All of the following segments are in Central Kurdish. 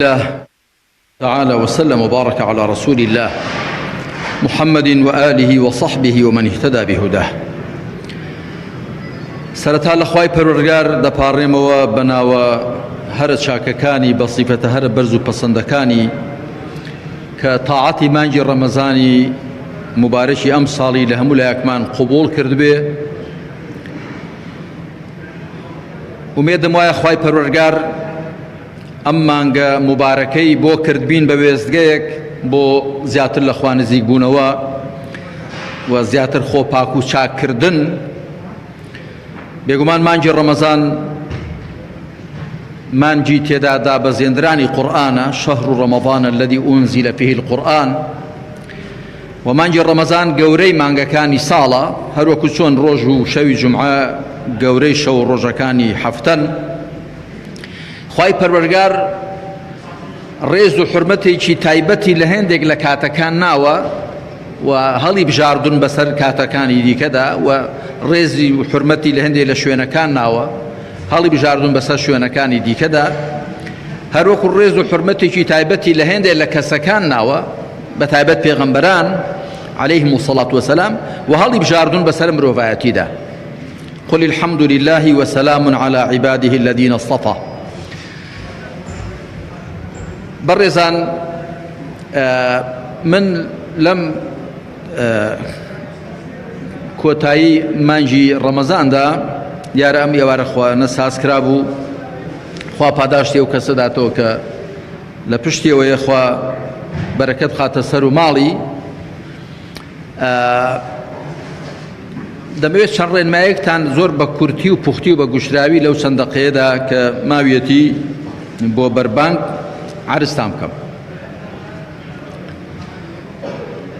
الله تعالى وسلم وبارك على رسول الله محمد وآله وصحبه ومن اهتدى بهداه. سرتا لخوای پەروەردگار دەپاڕێمەوە بەناوە هەرە چاکەکانی بە سیفەتە هەرە بەرز و پەسەندەکانی کە تاعەتی مانگی ڕەمەزانی مبارەکی ئەم ساڵی لە هەموو لایەکمان قبوڵ کردبێ. ومێدەم وایە خوای پەروەردگار ئەم مانگە مبارەکەی بۆ کردبین بە وێستگەیەک بۆ زیاتر لە خوا نزیک بوونەوە و زیاتر خۆ پاک و چاککردن. بێگومان مانگی ڕەمەزان مانگی تێدا دابەزێنرانی قورئانە، شەهر ڕەمەضان الذي أنزل فيه القورئان. و مانگی ڕەمەزان گەورەی مانگەکانی ساڵە، هەروەکو چۆن ڕۆژ و شەوی جومعە گەورەی شەو و ڕۆژەکانی هەفتەن. خوای پەروەردگار ڕێز و حورمەتێکی تایبەتی لە هێندێک لە کاتەکان ناوە و هەڵی بژاردون بەسەر کاتەکانی دیکەدا و ڕێزی و حورمەتی لە هێندێک لە شوێنەکان ناوە هەڵی بژاردون بەسەر شوێنەکانی دیکەدا. هەروەکو ڕێز و حورمەتێکی تایبەتی لە هێندێک لە کەسەکان ناوە بە تایبەت پێغەمبەران عەلەیهیمو الصەڵات وەسەلام و هەڵی بژاردون بەسەر مرۆڤایەتیدا. قل الحمد لله وسلام على عباده الذين اصطفى. بەڕێزان، من لەم کۆتایی مانگی ڕەمەزاندا دیارە ئەم ئێوارە خوانە سازکرا بوو، خوا پاداشتی ئەو کەسە داتەوە کە لە پشتیەوەیە خوا بەرەکەت بخاتە سەر و ماڵی. دەمەوێت چەند ڕێنمایەکتان زۆر بە کورتی و پوختی و بە گوشراوی لەو چەند دەقەیەدا کە ماویەتی بۆ بەربانگ عرضتان بکەم.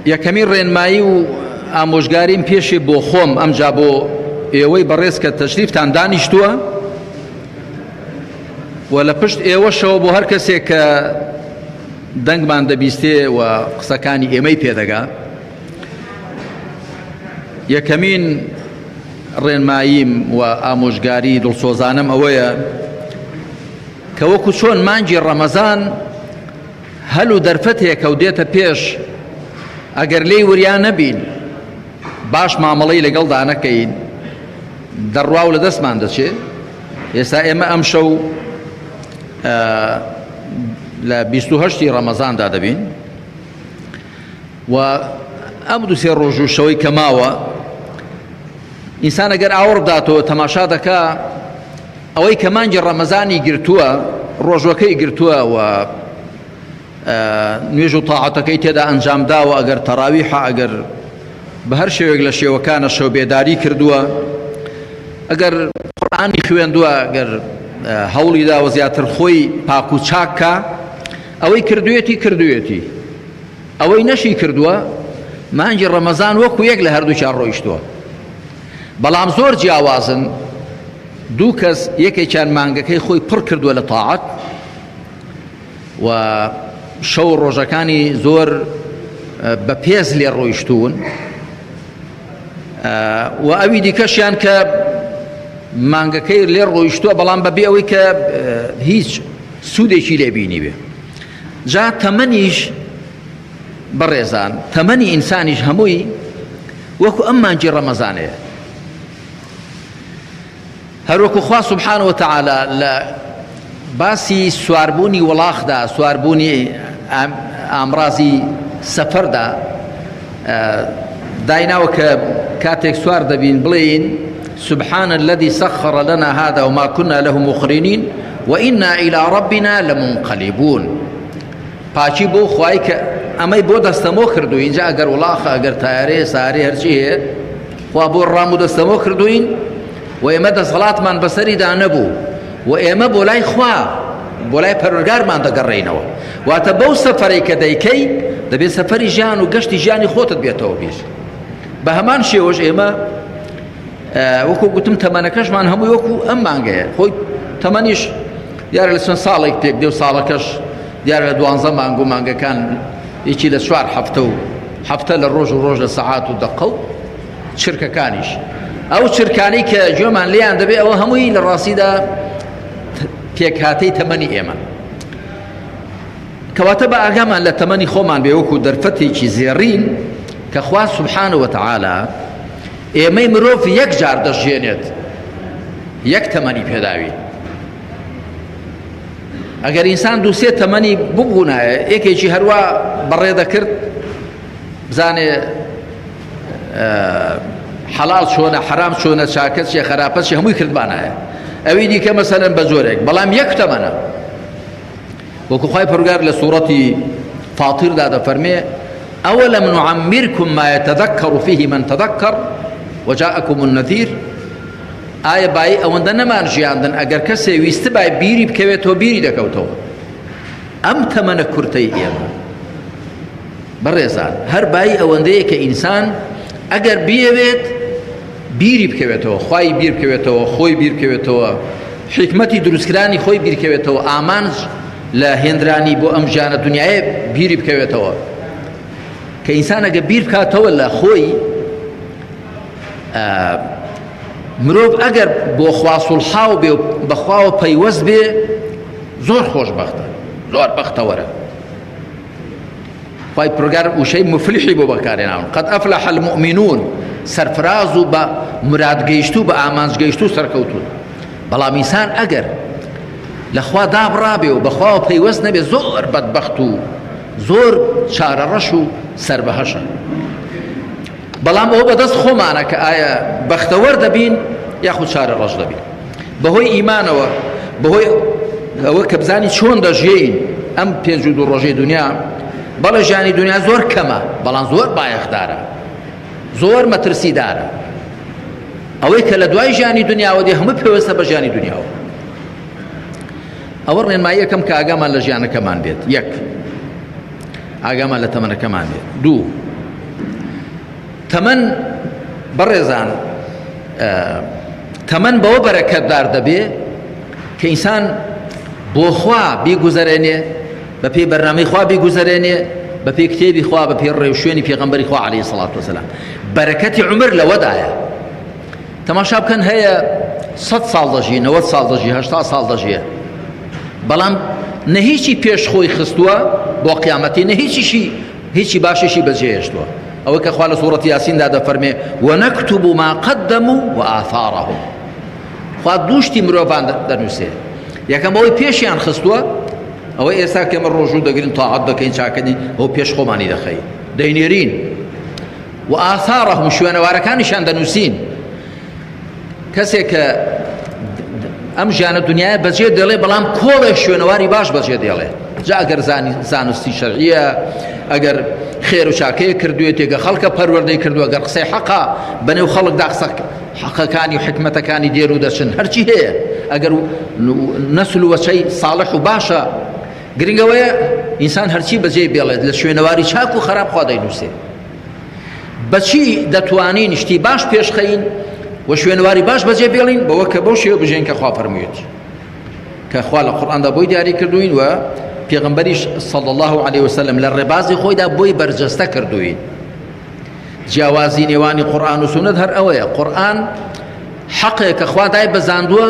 یەکەمین ڕێنمایی و ئامۆژگاریم پێشێ بۆ خۆم ئەمجا بۆ ئێوەی بەڕێز کە تەشریفتان دانیشتووە و لە پشت ئێوەشەوە بۆ هەر کەسێک کە دەنگمان دەبیستێ و قسەکانی ئێمەی پێدەگا. یەکەمین ڕێنماییم و ئامۆژگاری دڵسۆزانم ئەوەیە کە وەکو چۆن مانگی ڕەمەزان هەلو دەرفەتێکە و دێتە پێش، ئەگەر لێی وریان نەبین باش مامەڵەی لەگەڵدا نەکەین دەڕواو لە دەستمان دەچێت. ئێستا ئێمە ئەم شەو لە 28 ڕەمەزاندا دەبین و ئەم دوو سێ ڕۆژ و شەوەی کە ماوە ئینسان ئەگەر ئاوەڕ بداتەوە تەماشا دەکا ئەوەی کە مانگی ڕەمەزانی گرتووە، ڕۆژوەکەی گرتووە و نوێژ و تاعەتەکەی تێدا ئەنجامداوە، ئەگەر تەراویحە، ئەگەر بە هەر شێوێک لە شێوەکانە شەو بێداری کردووە، ئەگەر قورئانی خوێندووە، ئەگەر هەوڵی داوە زیاتر خۆی پاک و چاککە، ئەوەی کردوێتی ئەوەی نەشی کردووە. مانگی ڕەمەزان وەکو یەک لە هەردووچیان ڕۆیشتووە، بەڵام زۆر جیاوازن. دوو کەس یەکێکیان مانگەکەی خۆی پڕ کردووە لە تاعەت و شەو ڕۆژەکانی زۆر بە پێز لێ ڕۆیشتوون، و ئەوی دیکەشیان کە مانگەکەی لێ ڕۆیشتووە بەڵام بەبێ ئەوەی کە هیچ سوودێکی لێبینی بێ. جا تەمەنیش بەڕێزان، تەمەنی ئینسانیش هەمووی وەکو ئەم مانگی ڕەمەزانەیە. هەروەکو خوا سبحانه وتعالى لە باسی سواربوونی وڵاخدا، سواربوونی ئامڕازی سەفەردا دایناوە کە کاتێک سوار دەبین بڵێین سبحان الذي سخر لنا هذا وما كنا له مقرنين وإنا إلى ربنا لمنقلبون. پاچی بۆ خوای کە ئەمەی بۆ دەستەمۆ کردووین. اینجا ئەگەر وڵاخە، ئەگەر تایارەیە، سارێ، هەرچی هەیە، خوا بۆ ڕام و دەستەمۆ کردوین و ئێمە دەسەڵاتمان بەسەریدا نەبوو و ئێمە بۆ لای خوا، بۆ لای پەروەردگارمان دەگەڕێینەوە. واتە بەو سەفەرەی کە دەیکەی دەبێت سەفەری ژیان و گەشتی ژیانی خۆتت بێتەوە پێش. بە هەمان شێوەش ئێمە وەکو گوتم تەمەنەکەشمان هەمووی وەکو ئەم مانگەیە. خۆی تەمەنیش دیارە لە چەند ساڵێک پێک دێ و ساڵەکەش دیارە لە 12 مانگ و مانگەکان یەکی لە 4 هەفتە و هەفتە لە ڕۆژ و ڕۆژ لە سەعات و دەقە و چرکەکانیش. ئەو چرکانەی کە گوێمان لێیان دەبێت ئەوە هەمووی لە ڕاستیدا پێکهاتەی تەمەنی ئێمە. کەواتە بە ئاگامان لە تەمەنی خۆمان بێ وەکو دەرفەتێکی زێڕین کە خوا سوبحانە وتەعالا ئێمەی مرۆڤ یەک جار دەژێنێت، یەک تەمەنی پێداوی. ئەگەر ئینسان دوو سێ تەمەنی ببوونایە یەکێکی هەروە بەڕێ دەکرد بزانێ حەڵال چۆنە حەرام چۆنە چاکە چێ خراپە چێ هەمووی کردبانایە، ئەوی دیکە مەسەلەن بە زۆرێک، بەڵام یەک تەمەنە. وەکو خوای پەروەردگار لە سوورەتی فاتیردا دەفەرمێ ئەوەلەم نوعەممیرکم ما یەتەذەکەڕ فیه من تەذەکەڕ وجاءکم النەذیر. ئایا بای ئەوەندە نەمان ژیاندن ئەگەر کەسێ ویستە بای بیری بکەوێتەوە بیری دەکەوتەوە. ئەم تەمەنە کورتەی ئێمە بەڕێزان هەر بای ئەوەندەیە کە ئینسان ئەگەر بیەوێت بیری بکەوێتەوە، خوای بیر بکەوێتەوە، خۆی بیر بکەوێتەوە، حکمەتی دروستکرانی خۆی بیر بکەوێتەوە، ئامانج لە هێنرانی بۆ ئەم ژیانە دنیایە بیری بکەوێتەوە. کە ئینسان ئەگە بیر بکاتەوە لە خۆی، مرۆڤ ئەگەر بۆ خوا سوڵحاو بێ و بەخواوە پەیوەست بێ زۆر خۆشبەختە، زۆر بەختەوەرە. خوای پەروەردگار وشەی مفلیحی بۆ بەکارهێناون، قەد ئەفلەح المؤمنون، سەرفراز و بە مرادگەیشت و بە ئامانجگەیشت و سەرکەوتون. بەڵام ئینسان ئەگەر لەخوا دابڕابێ و بەخواوە پەیوەست نەبێ زۆر بەدبەخت و زۆر چارەڕەش و سەربەهەشە. بەڵام ئەوە بەدەست خۆمانە کە ئایا بەختەوەر دەبین یاخود چارەڕەش دەبین. بەهۆی ئیمانەوە، بەهۆی ئەوە کە بزانی چۆن دەژین ئەم 52 ڕۆژەی دنیا، بەڵێ ژیانی دنیا زۆر کەمە بەڵام زۆر بایەخدارە، زۆر مەترسیدارە. ئەوەی کە لە دوای ژیانی دنیاوە دێ هەموو پێوەستە بە ژیانی دنیاوە. ئەوە ڕێنمایی یەکەم کە ئاگامان لە ژیانەکەمان بێت، یەک ئاگامان لە تەمەنەکەمان بێت. دوو، تەمەن بەڕێزان تەمەن بەوە بەرەکەتدار دەبێ کە ئینسان بۆ خوا بیگوزەرێنێ، بە پێی بەرنامەی خوا بیگوزەرێنێ، بە پێی کتێبی خوا، بە پێی ڕێوشوێنی پێغەمبەری خوا عەلەیهی سەڵات وەسەلام. بەرەکەتی عومر لەوەدایە. تەماشا بکەن هەیە 100 ساڵ دەژی، 90 ساڵ دەژی، 80 ساڵ دەژیە، بەڵام نە هیچی پێش خۆی خستووە بۆ قیامەتی، نە هیچی باشێکی بەجێهێشتووە. ئەوەی کە خوا لە سوورەتی یاسیندا دەفەرمێ وەنەکتوب ما قەدەموا وآثارەهم. خوا دووشتی مرۆڤان دەنووسێ، یەکەم ئەوەی پێشیان خستووە، ئەوەی ئێستا کە ئێمە ڕۆژوو دەگرین تاعەت دەکەین چاکەنی، ئەو پێش خۆمانی دەخەین دەینێرین، وآثارەهم شوێنەوارەکانیشان دەنووسین. کەسێک کە ئەم ژیانە دنیاە بەجێ دێڵێ بەڵام کۆڵێک شوێنەواری باش بەجێ دێڵێ، جا ئەگەر زانستی شەرعیە، ئەگەر خێر و چاکەیە کردوێت، ئەگە خەڵکە پەروەردەی کردووە، ئەگەر قسەی حەقا بەنێو خەڵکدا قسە حەقەکانی و حکمەتەکانی دێر و دەچن، هەرچی هەیە، ئەگەر نەسل و وەچەی ساڵح و باشە، گرنگەوەیە ئینسان هەرچی بەجێ بێڵێت لە شوێنەواری چاک و خراپ خوا دەینووسێ. بەچی دەتوانین شتی باش پێشخەین و شوێنەواری باش بەجێ بێڵین؟ بەوە کە بەو شێوە بژین کە خوا فەرموویەتی، کە خوا لە قورئاندا بۆی دیاری کردوین و پێغەمبەریش صلی الله علیه وسلم لە ڕێبازی خۆیدا بۆی بەرجەستە کردوین. جیاوازی نێوانی قورئان و سونەت هەر ئەوەیە. قورئان حەقێک کە خوا دای بەزاندووە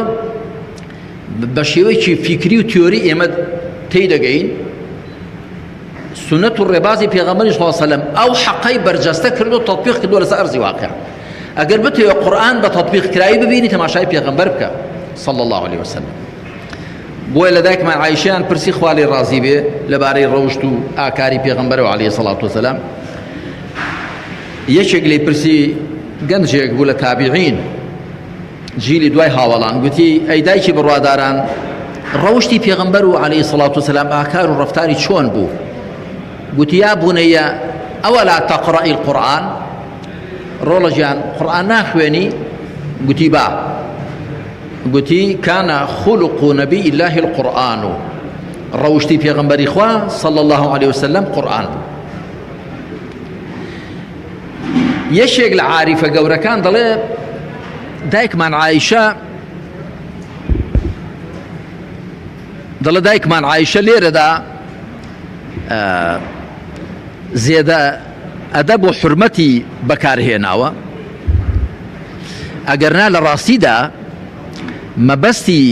بە شێوەیەکی فیکری و تیۆری ئێمە تێیدەگەین. سنەت و ڕێبازی پێغەمبەری صلی الله علیه وسلم ئەو حەقەی بەرجەستە کردو و تەطبیق کردووە لەسەر ئەرزی واقع. ئەگەر بتەوێت قورئان بە تەطبیق کرایی ببینی، تەماشای پێغەمبەر بکە صلی الله علیه وسلم. بۆیە لە دایکمان عایشەیان پرسی خوا لێی ڕازی بێ لەبارەی ڕەوشت و ئاکاری پێغەمبەرەوە عەلەیهی سەڵات وەسەلام. یەکێک لێی پرسی، گەنجێک بوو لە تابعین، جیلی دوای هاوڵان، گوتی ئەی دایکی بڕواداران، ڕەوشتی پێغەمبەر و عەلەیهی سەڵات وەسەلام ئاکار و ڕەفتاری چۆن بوو؟ گوتی یا بونەیە ئەوەلا تەقڕەئی القورئان، ڕۆڵە گیان قورئان ناخوێنی؟ گوتی با. گوتی کانە خولق نەبی الله القورئان، ڕەوشتی پێغەمبەری خوا صلی الله علیه وسلم قورئان بوو. یەکێک لە عاریفە گەورەکان دەڵێ دایکمان عایشە، دەڵێ دایکمان عایشە لێرەدا زێدە ئەدەب و حورمەتی بەکارهێناوە، ئەگەرنا لە ڕاستیدا مەبەستی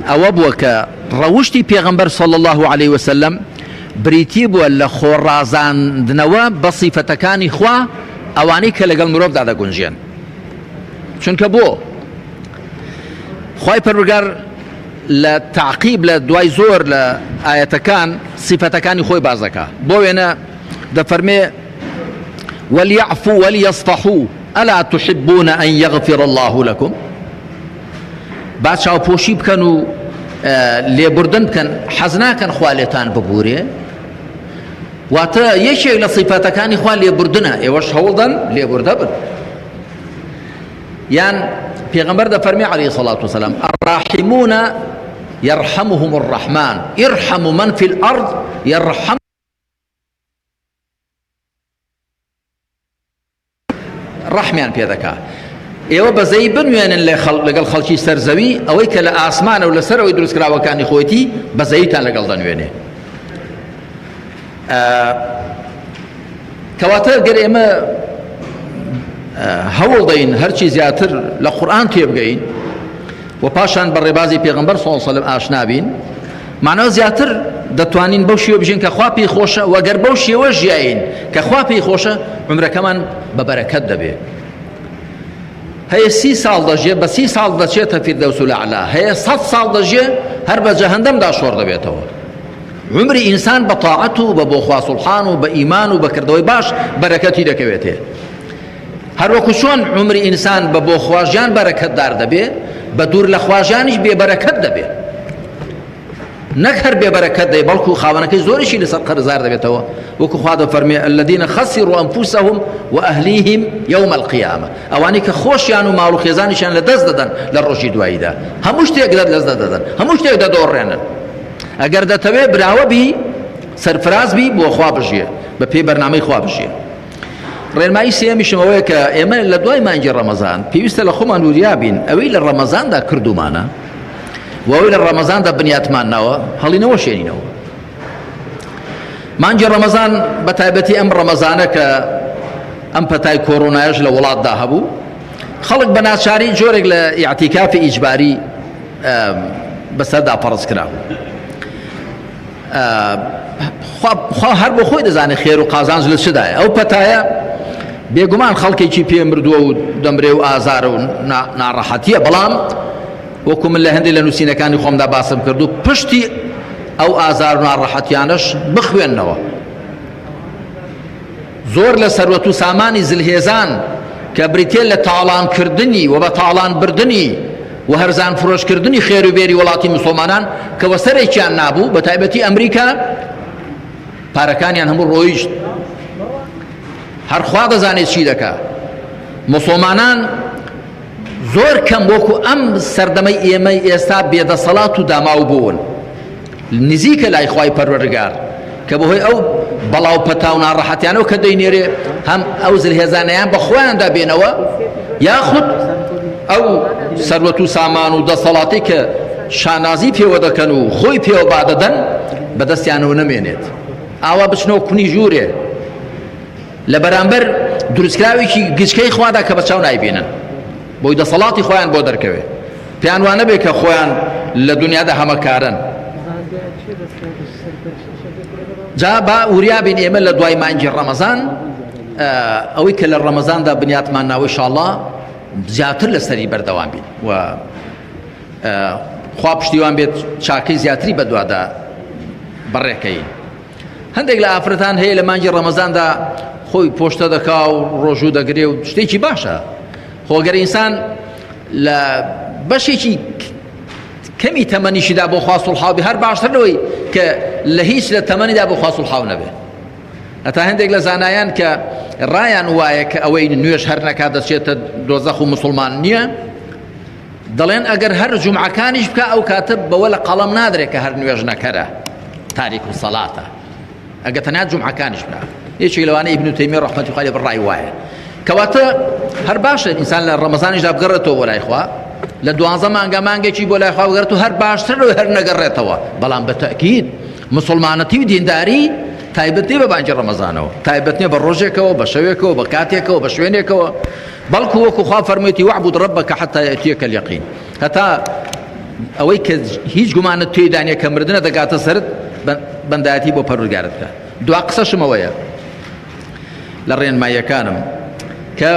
ئەوە بووە کە ڕەوشتی پێغەمبەر صلی الله علیه وسلم بریتی بووە لە خۆڕازاندنەوە بە سیفەتەکانی خوا ئەوانەی کە لەگەڵ مرۆڤدا دەگونجێن. چونکە بۆ خوای پەروەردگار لە تعقیب لە دوای زۆر لە ئاەتەکان سیفەتەکانی خۆی باز دەکات. بۆ وێنە دەفەرمێ وەلیعفوا وەلیەصفەحوا ئەلا تحبون ئەن یەغفر الله لەکم، با چاوپۆشی بکەن و لێبوردن بکەن، حەز ناکەن خوا لێتان ببورێ. واتە یەکێک لە سیفەتەکانی خوا لێبوردنە، ئێوەش هەوڵدەن لێبوردە بن. یان پێغەمبەر دەفەرمێ عەلەیهی الصەڵاتو وەسەلام الراحمون يرحمهم الرحمن ارحموا من في الأرض يرحم. ڕەحمیان پێ دەکا. ئێوە بەزەی بنوێنن لەگەڵ خەڵکی سەرزەوی ئەوەی کە لە ئاسمانە و لەسەرەوەی دروستکراوەکانی خۆیەتی بەزەیتان لەگەڵ دەنوێنێ. کەواتە گەر ئێمە هەوڵ دەین هەرچی زیاتر لە قورئان تێبگەین و پاشان بە ڕێبازی پێغەمبەر صلی الله علیه و سلم ئاشنا بین، معناوە زیاتر دەتوانین بەو شێوە بژین کە خوا پێی خۆشە، وەگەر بەو شێوە ژیاین کە خوا پێی خۆشە عومرەکەمان بە بەرەکەت دەبێت. هەیە 30 ساڵ دەژێ، بە 30 ساڵ دەچێتە فیردەوس الأعلا، هەیە 100 ساڵ دەژێ هەر بە جەهەنەمدا شۆڕ دەبێتەوە. عمری ئینسان بە تاعەت و بە بۆ خوا سوبحان و بە ئیمان و بە کردەوەی باش بەرەکەتی دەکەوێتێ. هەروەکو چۆن عمری ئینسان بە بۆ خواژیان بەرەکەتدار دەبێت، بە دوور لە خواژیانیش بێبەرەکەت دەبێت. نەک هەر بێبەرەکەت دەبێت بەڵکو خاوەنەکەی زۆریشی لەسەر قەرزار دەبێتەوە. وەکو خوا دەفەرمێ الذين خسروا أنفسهم وأهليهم يوم القيامة، ئەوانەی کە خۆشیان و ماڵ و خێزانیشیان لە دەست دەدەن لە ڕۆژی دواییدا، هەموو شتێک لەدەست دەدەن، هەموو شتێک دەدۆڕێنن. ئەگەر دەتەوێت براوە بی، سەرفراز بی، بۆ خوا بژیە، بە پێی بەرنامەی خوا بژیە. ڕێنمایی سێمیشم ئەوەیە کە ئێمە لە دوای مانگی ڕەمەزان پێویستە لە خۆمان وریابین ئەوەی لە ڕەمەزاندا کردومانە و ئەوەی لە ڕەمەزاندا بنیاتماننەوە هەڵینەوە شێنینەوە. مانگی ڕەمەزان بە تایبەتی ئەم ڕەمەزانە کە ئەم پەتای کۆڕۆنایەش لە وڵاتدا هەبوو، خەڵک بە ناچاری جۆرێک لە ئیعتیکافی ئیجباری بەسەردا پەڕس کرا. خوا هەر بۆ خۆی دەزانێت خێر و قازانج لە چدایە. ئەو پەتایە بێگومان خەڵکێکی پێ مردووە و دەمرێ و ئازارە و ناڕەحەتیە، بەڵام وەکو من لە هەندێک لە نووسینەکانی خۆمدا باسم کرد و پشتی ئەو ئازار و ناڕەحەتیانەش بخوێننەوە. زۆر لە سەروەت و سامانی زلهێزان کە بریتێ لە تاڵانکردنی و بە تاڵان بردنی و هەرزان فرۆشکردنی خێر و بێری وڵاتی مسلمانان کە وەسەرێکیان نابوو، بە تایبەتی ئەمریکا پارەکانیان هەموو ڕۆیشت. هەرخوا دەزانێت چی دەکات. مسلمانان زۆر کەم وەکو ئەم سەردەمەی ئێمەی ئێستا بێدەسەڵات و داماو بوون، نزیکە لای خوای پەروەردگار کە بەهۆی ئەو بەڵاو پەتا و ناڕەحەتیانەوە کە دەینێرێ هەم ئەو زلهێزانەیان بە خۆیاندا بێنەوە، یاخود ئەو سەروەت و سامان و دەسەڵاتی کە شانازی پێوە دەکەن و خۆی پێوە بادەدەن بەدەستیانەوە نەمێنێت. ئاوا بچنەوە کونی ژوورێ لە بەرامبەر دروستکراوێکی گچکەی خوادا کە بەچاو نایبێنن، بۆی دەسەڵاتی خۆیان بۆ دەرکەوێ، پێیان وانە بێ کە خۆیان لە دنیادا هەمەکارن. جا با وریابین ئێمە لە دوای مانگی ڕەمەزان ئەوەی کە لە ڕەمەزاندا بنیاتمان ناوە ئینشاءڵڵا زیاتر لەسەری بەردەوام بین و خوا پشتیوان بێت چاکەی زیاتری بەدوادا بەڕێکەین. هەندێک لە ئافرەتان هەیە لە مانگی ڕەمەزاندا خۆی پۆشتە دەکا و ڕۆژوو دەگرێ و شتێکی باشە. خۆگەر ئینسان لە بەشێکی کەمی تەمەنیشیدا بۆ خوا سوڵحاو بێ هەر باشتر لەوەی کە لە هیچ لە تەمەنیدا بۆ خوا سوڵحاو نەبێ. هەتا هەندێک لە زانایان کە ڕایان وایە کە ئەوەی نوێژ هەر نەکات دەچێتە دۆزەخ و مسلمان نییە، دەڵێن ئەگەر هەر جومعەکانیش بکە ئەو کاتە بەوە لە قەڵەم نادرێت کە هەر نوێژ نەکەرە، تاریک و سەڵاتە، ئەگەر تەنیا جومعەکانیش بکە. یەکێک لەوانەی ئیبن تەیمیە ڕەحمەتی خوای لێ بڕای وایە. کەواتە هەر باشە ئینسان لە ڕەمەزانیشدا بگەڕێتەوە بۆ لای خوا، لە 12 مانگە مانگێکی بۆ لای خوا بگەڕێت و هەر باشتر لەوەی هەر نەگەڕێتەوە. بەڵام بە تەئکید مسلمانەتی و دینداری تایبەت نیە بە مانگی ڕەمەزانەوە، تایبەت نیە بە ڕۆژێکەوە، بە شەوێکەوە، بە کاتێکەوە، بە شوێنێکەوە، بەڵکو وەکو خوا فەرموویەتی وەعبود ڕەبەکە حەتا یەأتیەکە اليەقین، هەتا ئەوەی کە هیچ گومانت تێیدا نیە کە مردنە دەگاتە سەرت بەندایەتی بۆ پەروەردگارت بکە. دوا قسەشمەوەیە لە ڕێنماییەکانم کە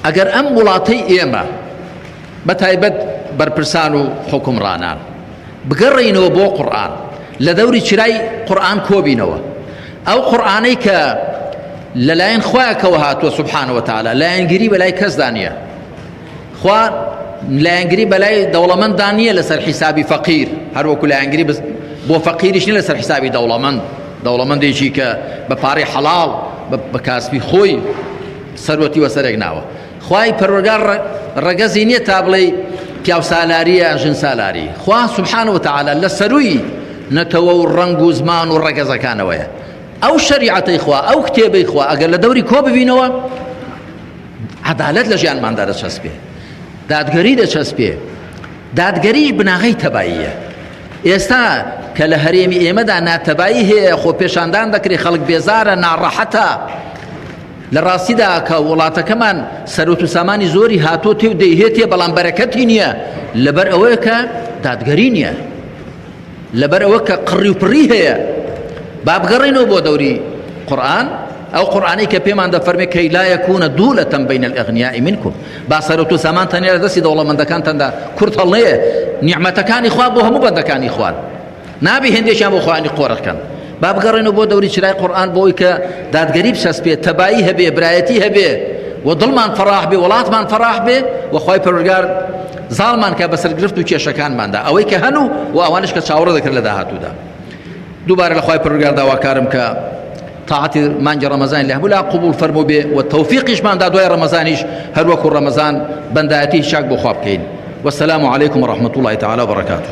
ئەگەر ئەم وڵاتەی ئێمە بە تایبەت بەرپرسان و حکومڕانان بگەڕێنەوە بۆ قورئان لە دەوری چرای قورئان کۆبینەوە، ئەو قورئانەی کە لەلایەن خوایەکەوە هاتووە سوبحانەوە وتعالە، لایەنگیری بەلای کەسدا نییە. خوا لایەنگیری بەلای دەوڵەمەنددا نییە لەسەر حیسابی فەقیر، هەروەکو لایەنگیری بۆ فەقیریش نییە لەسەر حیسابی دەوڵەمەندێکی کە بە پارەی حەڵاڵ بە کاسبی خۆی سەروەتی وەسەرێک ناوە. خوای پەروەردگار ڕەگەزی نییە تا بڵێ پیاو سالاریە ژن سالاری. خوا سوبحانەوە وتعالە لە سەرووی نەتەوە و ڕەنگ و زمان و ڕەگەزەکانەوەیە. ئەو شەریعەتەی خوا، ئەو کتێبەی خوا ئەگەر لە دەوری کۆ ببینەوە، عەدالەت لە ژیانماندا دەچەسپێ، دادگەری دەچەسپێ. دادگەریش بناغەی تەباییە. ئێستا کە لە هەرێمی ئێمەدا ناتەبایی هەیە، خۆ پێشاندان دەکرێت، خەڵک بێزارە، ناڕەحەتە. لە ڕاستیدا کە وڵاتەکەمان سەرۆت و سامانی زۆری هاتۆ تێ و دەیهێتێ، بەڵام بەرەکەتی نییە، لەبەر ئەوەیە کە دادگەری نییە، لەبەر ئەوە کە قڕی و پڕی هەیە. با بگەڕێنەوە بۆ دەوری قورئان، ئەو قورئانەی کە پێمان دەفەرمێ کەی لا یەکوونە دوولەتەن بەین الئەغنیاء منکم، با سەرۆت و سامان تەنیا لە دەستی دەوڵەمەندەکانتاندا کورت هەڵنەیە. نیعمەتەکانی خوا بۆ هەموو بەندەکانی خوان، نابێ هێندێکیان بۆ خوانی قۆڕەکەن. با بگەڕێنەوە بۆ دەوری چرای قورئان بۆی کە دادگەری بچەسپێت، تەبایی هەبێ، برایەتی هەبێ، و دڵمان فەراح بێ، وڵاتمان فەراح بێ، و خوای پەروەردگار زاڵمان کە بەسەر گرفت و کێشەکانماندا ئەوەی کە هەن و ئەوانش کە چاوەڕێ دەکرد لە داهاتوودا. دووبارە لە خوای پەروەردگار داواکارم کە تاعەتی مانگی ڕەمەزان لە هەموو لا قبول فەرموو بێ، و تەوفیقیشماندا دوای ڕەمەزانیش هەروەکو ڕەمەزان بەندایەتی چاک بۆ خوا بکەین. والسلام عليكم ورحمة الله تعالى وبركاته.